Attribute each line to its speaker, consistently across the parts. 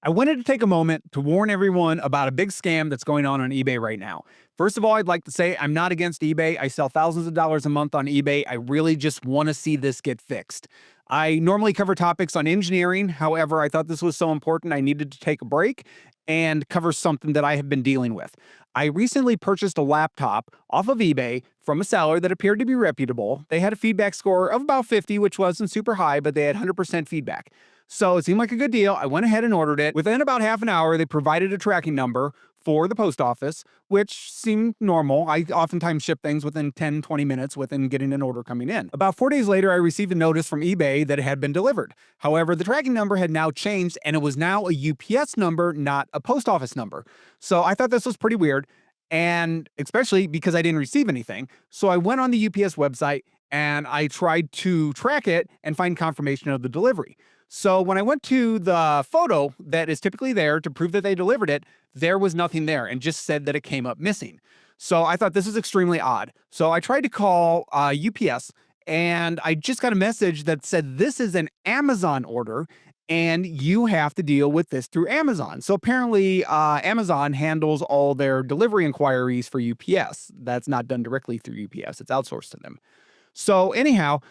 Speaker 1: I wanted to take a moment to warn everyone about a big scam that's going on eBay right now. First of all, I'd like to say I'm not against eBay. I sell thousands of dollars a month on eBay. I really just want to see this get fixed. I normally cover topics on engineering. However, I thought this was so important I needed to take a break and cover something that I have been dealing with. I recently purchased a laptop off of eBay from a seller that appeared to be reputable. They had a feedback score of about 50, which wasn't super high, but they had 100% feedback. So it seemed like a good deal. I went ahead and ordered it. Within about half an hour, they provided a tracking number for the post office, which seemed normal. I oftentimes ship things within 10, 20 minutes within getting an order coming in. About 4 days later, I received a notice from eBay that it had been delivered. However, the tracking number had now changed and it was now a UPS number, not a post office number. So I thought this was pretty weird, and especially because I didn't receive anything. So I went on the UPS website and I tried to track it and find confirmation of the delivery. So when I went to the photo that is typically there to prove that they delivered it, there was nothing there and just said that it came up missing. So I thought this is extremely odd. So I tried to call UPS and I just got a message that said this is an Amazon order and you have to deal with this through Amazon. So apparently Amazon handles all their delivery inquiries for UPS. That's not done directly through UPS. It's outsourced to them. So anyhow,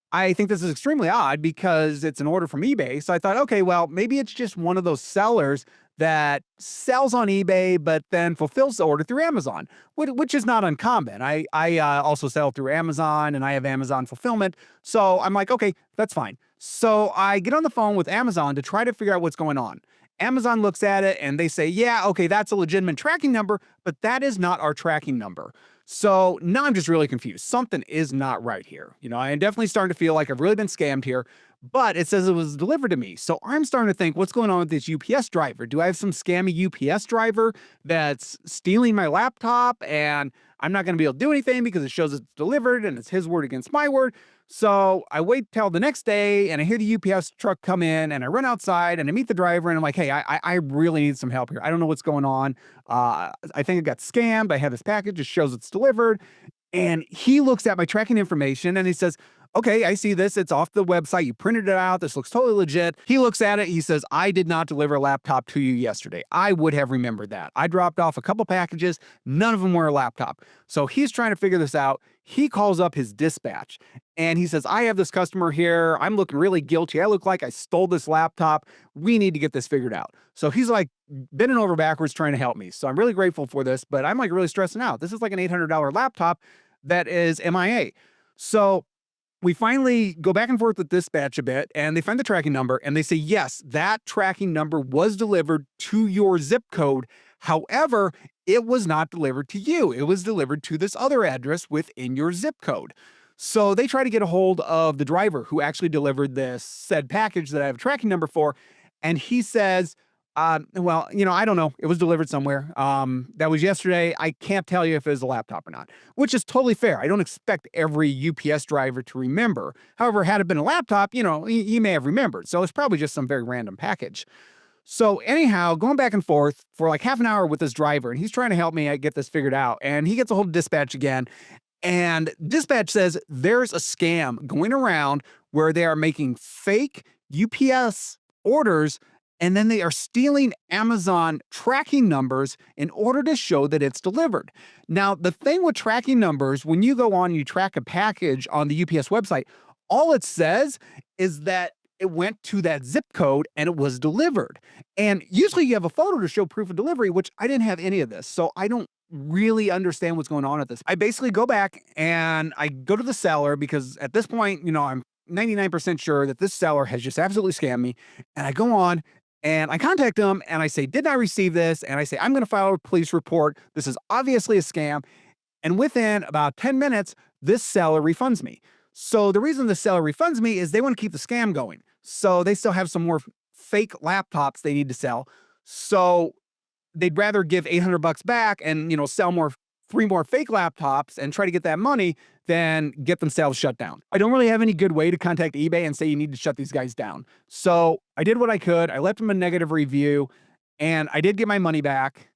Speaker 1: I think this is extremely odd because it's an order from eBay. So I thought, okay, well, maybe it's just one of those sellers that sells on eBay, but then fulfills the order through Amazon, which is not uncommon. I also sell through Amazon and I have Amazon fulfillment. So I'm like, okay, that's fine. So I get on the phone with Amazon to try to figure out what's going on. Amazon looks at it and they say, yeah, okay, that's a legitimate tracking number, but that is not our tracking number. So now I'm just really confused. Something is not right here. I'm definitely starting to feel like I've really been scammed here, but it says it was delivered to me. So I'm starting to think, what's going on with this UPS driver? Do I have some scammy UPS driver that's stealing my laptop and I'm not going to be able to do anything because it shows it's delivered and it's his word against my word? So I wait till the next day and I hear the UPS truck come in and I run outside and I meet the driver and I'm like, hey, I really need some help here. I don't know what's going on. I think I got scammed. I have this package. It shows it's delivered. And he looks at my tracking information and he says, okay, I see this. It's off the website. You printed it out. This looks totally legit. He looks at it. He says, I did not deliver a laptop to you yesterday. I would have remembered that. I dropped off a couple packages. None of them were a laptop. So he's trying to figure this out. He calls up his dispatch and he says, I have this customer here. I'm looking really guilty. I look like I stole this laptop. We need to get this figured out. So he's like bending over backwards trying to help me. So I'm really grateful for this, but I'm like really stressing out. This is like an $800 laptop that is MIA. So we finally go back and forth with dispatch a bit and they find the tracking number and they say, yes, that tracking number was delivered to your zip code. However, it was not delivered to you. It was delivered to this other address within your zip code. So they try to get a hold of the driver who actually delivered this said package that I have a tracking number for. And he says, well, I don't know. It was delivered somewhere. That was yesterday. I can't tell you if it was a laptop or not, which is totally fair. I don't expect every UPS driver to remember. However, had it been a laptop, he may have remembered. So it's probably just some very random package. So anyhow, going back and forth for like half an hour with this driver, and he's trying to help me get this figured out. And he gets a hold of dispatch again. And dispatch says there's a scam going around where they are making fake UPS orders and then they are stealing Amazon tracking numbers in order to show that it's delivered. Now, the thing with tracking numbers, when you go on and you track a package on the UPS website, all it says is that it went to that zip code and it was delivered. And usually you have a photo to show proof of delivery, which I didn't have any of this. So I don't really understand what's going on at this. I basically go back and I go to the seller because at this point, I'm 99% sure that this seller has just absolutely scammed me. And I go on and I contact them and I say, did I receive this? And I say, I'm going to file a police report. This is obviously a scam. And within about 10 minutes, this seller refunds me. So the reason the seller refunds me is they want to keep the scam going. So they still have some more fake laptops they need to sell. So they'd rather give $800 back and, sell 3 more fake laptops and try to get that money than get themselves shut down. I don't really have any good way to contact eBay and say you need to shut these guys down. So I did what I could. I left them a negative review and I did get my money back.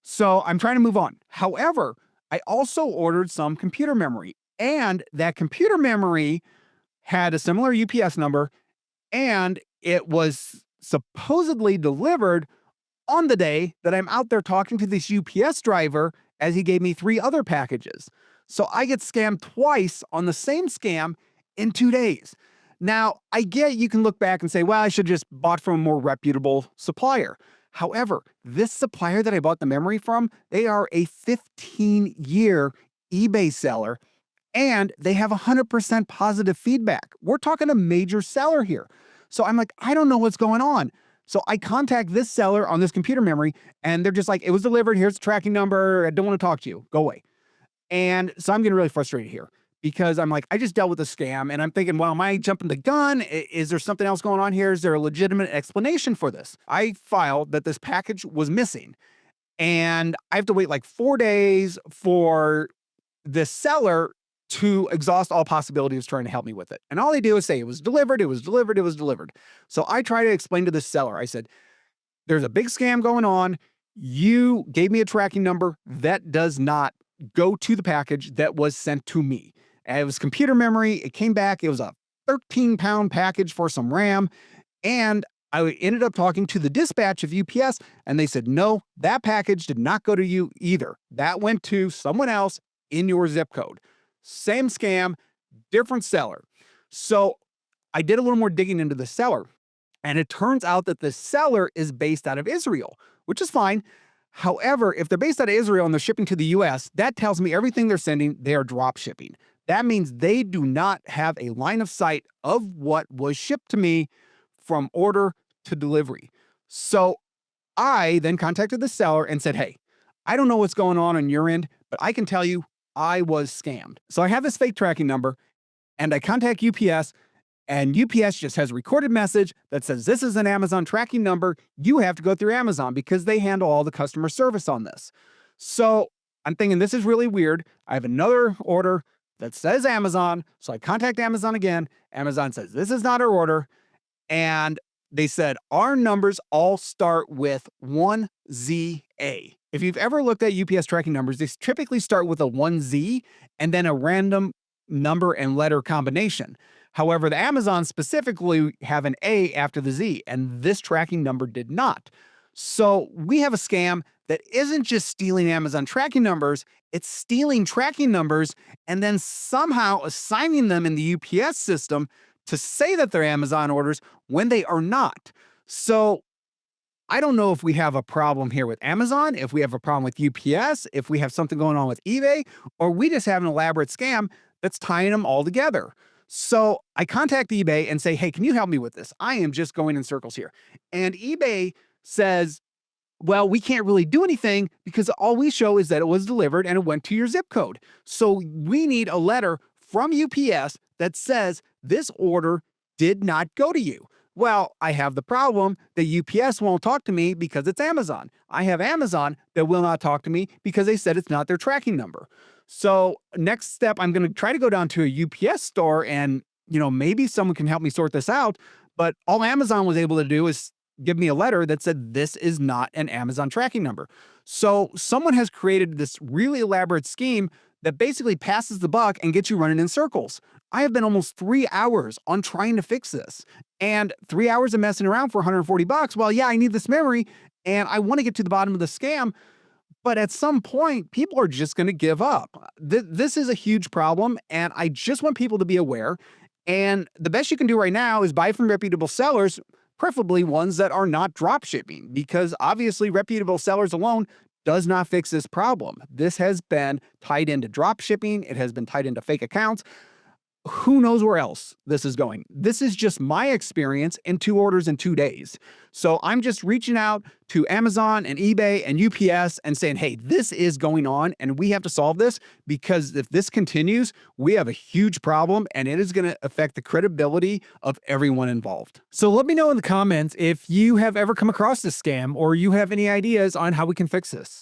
Speaker 1: So I'm trying to move on. However, I also ordered some computer memory and that computer memory had a similar UPS number and it was supposedly delivered on the day that I'm out there talking to this UPS driver as he gave me 3 other packages. So I get scammed twice on the same scam in 2 days. Now, I get you can look back and say, well, I should just bought from a more reputable supplier. However, this supplier that I bought the memory from, they are a 15-year eBay seller and they have 100% positive feedback. We're talking a major seller here. So I'm like, I don't know what's going on. So I contact this seller on this computer memory, and they're just like, it was delivered. Here's the tracking number. I don't want to talk to you. Go away. And so I'm getting really frustrated here because I'm like, I just dealt with a scam and I'm thinking, well, am I jumping the gun? Is there something else going on here? Is there a legitimate explanation for this? I filed that this package was missing and I have to wait like 4 days for this seller to exhaust all possibilities of trying to help me with it. And all they do is say, it was delivered, it was delivered, it was delivered. So I try to explain to this seller, I said, there's a big scam going on. You gave me a tracking number that does not go to the package that was sent to me. And it was computer memory. It came back. It was a 13-pound package for some RAM. And I ended up talking to the dispatch of UPS, and they said, no, that package did not go to you either. That went to someone else in your zip code. Same scam, different seller. So I did a little more digging into the seller, and it turns out that the seller is based out of Israel, which is fine. However, if they're based out of Israel and they're shipping to the US, that tells me everything they're sending, they are drop shipping. That means they do not have a line of sight of what was shipped to me from order to delivery. So I then contacted the seller and said, hey, I don't know what's going on your end, but I can tell you I was scammed. So I have this fake tracking number and I contact UPS, and UPS just has a recorded message that says, this is an Amazon tracking number. You have to go through Amazon because they handle all the customer service on this. So I'm thinking this is really weird. I have another order that says Amazon. So I contact Amazon again. Amazon says, this is not our order. And they said, our numbers all start with 1ZA. If you've ever looked at UPS tracking numbers, they typically start with a 1Z and then a random number and letter combination. However, the Amazon specifically have an A after the Z, and this tracking number did not. So we have a scam that isn't just stealing Amazon tracking numbers, it's stealing tracking numbers and then somehow assigning them in the UPS system to say that they're Amazon orders when they are not. So I don't know if we have a problem here with Amazon, if we have a problem with UPS, if we have something going on with eBay, or we just have an elaborate scam that's tying them all together. So I contact eBay and say, hey, can you help me with this? I am just going in circles here. And eBay says, well, we can't really do anything because all we show is that it was delivered and it went to your zip code. So we need a letter from UPS that says this order did not go to you. Well, I have the problem that UPS won't talk to me because it's Amazon. I have Amazon that will not talk to me because they said it's not their tracking number. So next step, I'm going to try to go down to a UPS store and, maybe someone can help me sort this out. But all Amazon was able to do is give me a letter that said this is not an Amazon tracking number. So someone has created this really elaborate scheme that basically passes the buck and gets you running in circles. I have been almost 3 hours on trying to fix this, and 3 hours of messing around for $140. Well, yeah, I need this memory and I want to get to the bottom of the scam. But at some point, people are just going to give up. This is a huge problem, and I just want people to be aware. And the best you can do right now is buy from reputable sellers, preferably ones that are not drop shipping, because obviously reputable sellers alone does not fix this problem. This has been tied into drop shipping. It has been tied into fake accounts. Who knows where else this is going? This is just my experience in 2 orders in 2 days. So I'm just reaching out to Amazon and eBay and UPS and saying, hey, this is going on and we have to solve this, because if this continues, we have a huge problem and it is going to affect the credibility of everyone involved. So let me know in the comments if you have ever come across this scam or you have any ideas on how we can fix this.